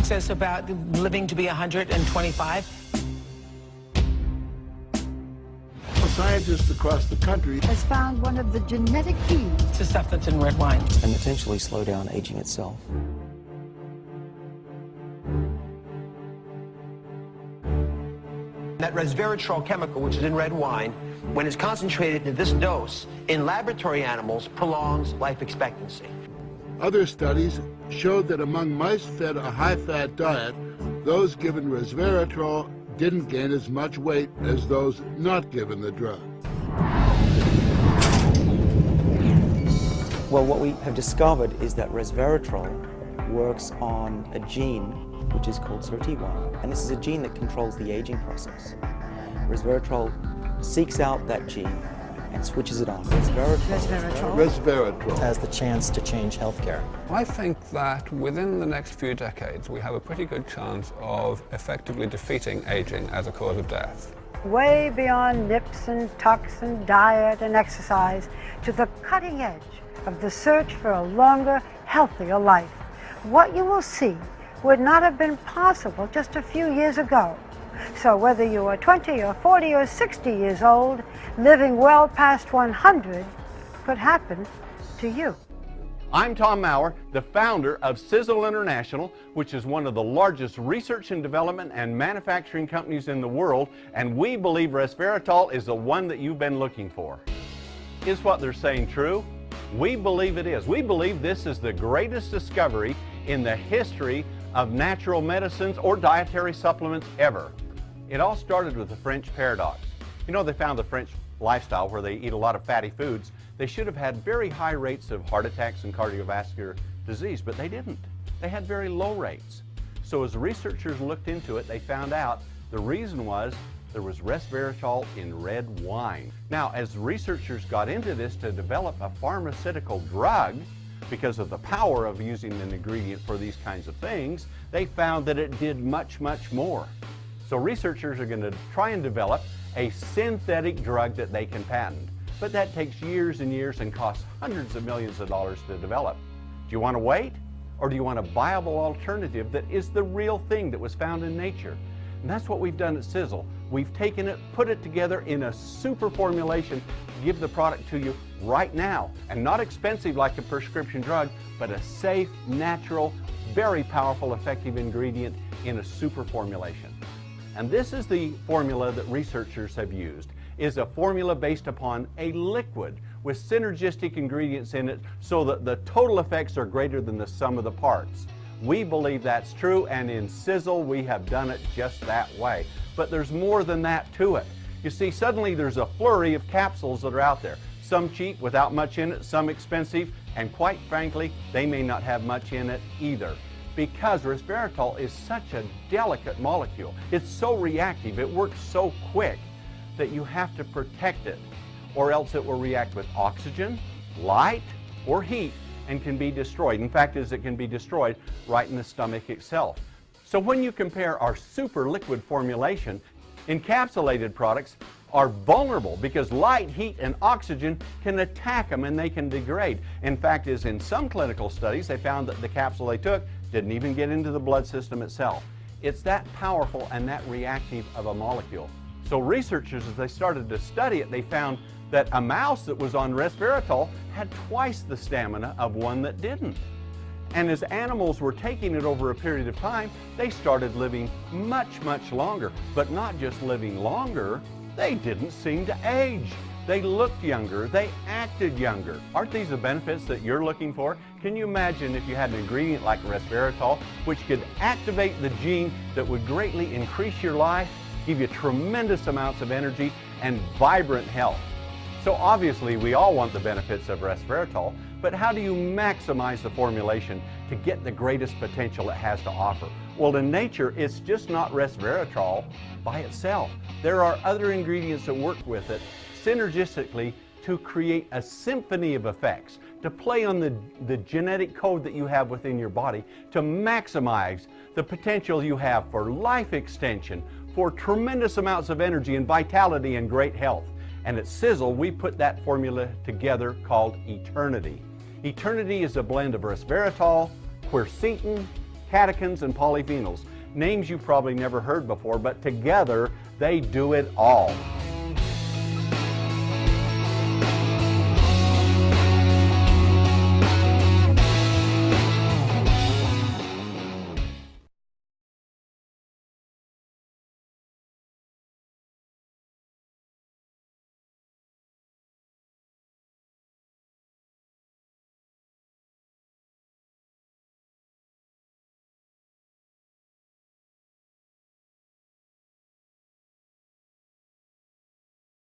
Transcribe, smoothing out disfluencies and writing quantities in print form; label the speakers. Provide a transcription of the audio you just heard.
Speaker 1: says about living to be 125.
Speaker 2: Scientists across the country
Speaker 3: has found one of the genetic keys
Speaker 1: to stuff that's in red wine.
Speaker 4: And potentially slow down aging itself.
Speaker 5: That resveratrol chemical, which is in red wine, when it's concentrated to this dose in laboratory animals, prolongs life expectancy.
Speaker 2: Other studies showed that among mice fed a high-fat diet, those given resveratrol didn't gain as much weight as those not given the drug.
Speaker 4: Well, what we have discovered is that resveratrol works on a gene which is called SIRT1, and this is a gene that controls the aging process. Resveratrol seeks out that gene and switches it on.
Speaker 2: Resveratrol
Speaker 6: has the chance to change healthcare.
Speaker 7: I think that within the next few decades we have a pretty good chance of effectively defeating aging as a cause of death.
Speaker 3: way beyond nips and tucks and diet and exercise to the cutting edge of the search for a longer, healthier life. What you will see would not have been possible just a few years ago. So whether you are 20 or 40 or 60 years old, living well past 100 could happen to you.
Speaker 8: I'm Tom Maurer, the founder of Sizzle International, which is one of the largest research and development and manufacturing companies in the world, and we believe resveratrol is the one that you've been looking for. Is what they're saying true? We believe it is. We believe this is the greatest discovery in the history of natural medicines or dietary supplements ever. It all started with the French paradox. You know, they found the French lifestyle where they eat a lot of fatty foods. They should have had very high rates of heart attacks and cardiovascular disease, but they didn't. They had very low rates. So as researchers looked into it, they found out the reason was there was resveratrol in red wine. Now, as researchers got into this to develop a pharmaceutical drug, because of the power of using an ingredient for these kinds of things, they found that it did much, much more. So researchers are going to try and develop a synthetic drug that they can patent. But that takes years and years and costs hundreds of millions of dollars to develop. Do you want to wait? Or do you want a viable alternative that is the real thing that was found in nature? And that's what we've done at Sizzle. We've taken it, put it together in a super formulation to give the product to you right now. And not expensive like a prescription drug, but a safe, natural, very powerful, effective ingredient in a super formulation. And this is the formula that researchers have used, is a formula based upon a liquid with synergistic ingredients in it so that the total effects are greater than the sum of the parts. We believe that's true, and in Sizzle we have done it just that way. But there's more than that to it. You see, suddenly there's a flurry of capsules that are out there. Some cheap without much in it, some expensive, and quite frankly, they may not have much in it either. Because resveratrol is such a delicate molecule. It's so reactive, it works so quick that you have to protect it, or else it will react with oxygen, light, or heat and can be destroyed. In fact, it can be destroyed right in the stomach itself. So when you compare our super liquid formulation, encapsulated products are vulnerable because light, heat, and oxygen can attack them and they can degrade. In fact, as in some clinical studies, they found that the capsule they took didn't even get into the blood system itself. It's that powerful and that reactive of a molecule. So researchers, as they started to study it, they found that a mouse that was on resveratrol had twice the stamina of one that didn't. And as animals were taking it over a period of time, they started living much, much longer. But not just living longer, they didn't seem to age. They looked younger, they acted younger. Aren't these the benefits that you're looking for? Can you imagine if you had an ingredient like resveratrol, which could activate the gene that would greatly increase your life, give you tremendous amounts of energy and vibrant health? So obviously we all want the benefits of resveratrol, but how do you maximize the formulation to get the greatest potential it has to offer? Well, in nature, it's just not resveratrol by itself. There are other ingredients that work with it synergistically to create a symphony of effects, to play on the genetic code that you have within your body, to maximize the potential you have for life extension, for tremendous amounts of energy and vitality and great health. And at Sizzle, we put that formula together called Eternity. Eternity is a blend of resveratrol, quercetin, catechins, and polyphenols. Names you probably never heard before, but together they do it all.